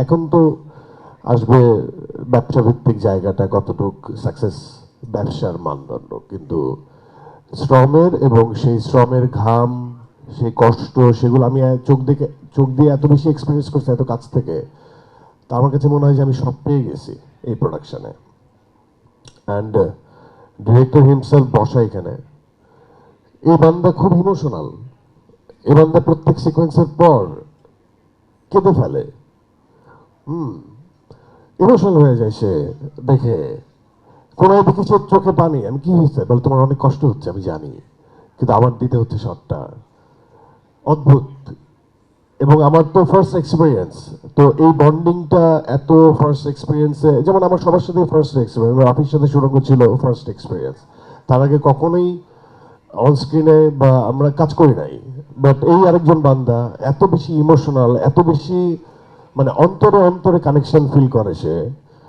এখন তো আসবে ব্যবসা ভিত্তিক জায়গাটা কতটুক সাকসেস, ব্যবসার মানদণ্ড, কিন্তু শ্রমের এবং সেই শ্রমের ঘাম, সেই কষ্ট, সেগুলো আমি চোখ দিয়ে এত বেশি এক্সপিরিয়েন্স করছি এত কাছ থেকে, তা আমার কাছে মনে হয় যে আমি সব পেয়ে গেছি এই প্রোডাকশনে। অ্যান্ড ডিরেক্টর হিমসেলফ বসা এখানে, এই বান্দা খুব ইমোশনাল। এই বান্দা প্রত্যেক সিকোয়েন্সের পর কেঁদে ফেলে, ইমোশনাল হয়ে যায় সে দেখে। কোনো দেখি সে চোখে পানি, আমি কি হয়েছে বলে, তোমার অনেক কষ্ট হচ্ছে আমি জানি, কিন্তু আমার দিতে হচ্ছে শটটা। অদ্ভুত। এবং আমার তো ফার্স্ট এক্সপিরিয়েন্স, তো এই বন্ডিংটা এত ফার্স্ট এক্সপিরিয়েন্সে, যেমন আমার সবার সাথে ফার্স্ট এক্সপিরিয়েন্স, অফিসের সাথে সুরঙ্গ ছিল ফার্স্ট এক্সপিরিয়েন্স, তার আগে কখনোই অন স্ক্রিনে বা আমরা কাজ করি নাই। বাট এই আরেকজন বান্দা এত বেশি ইমোশনাল, এত বেশি মানে অন্তরে অন্তরে কানেকশন ফিল করে সে,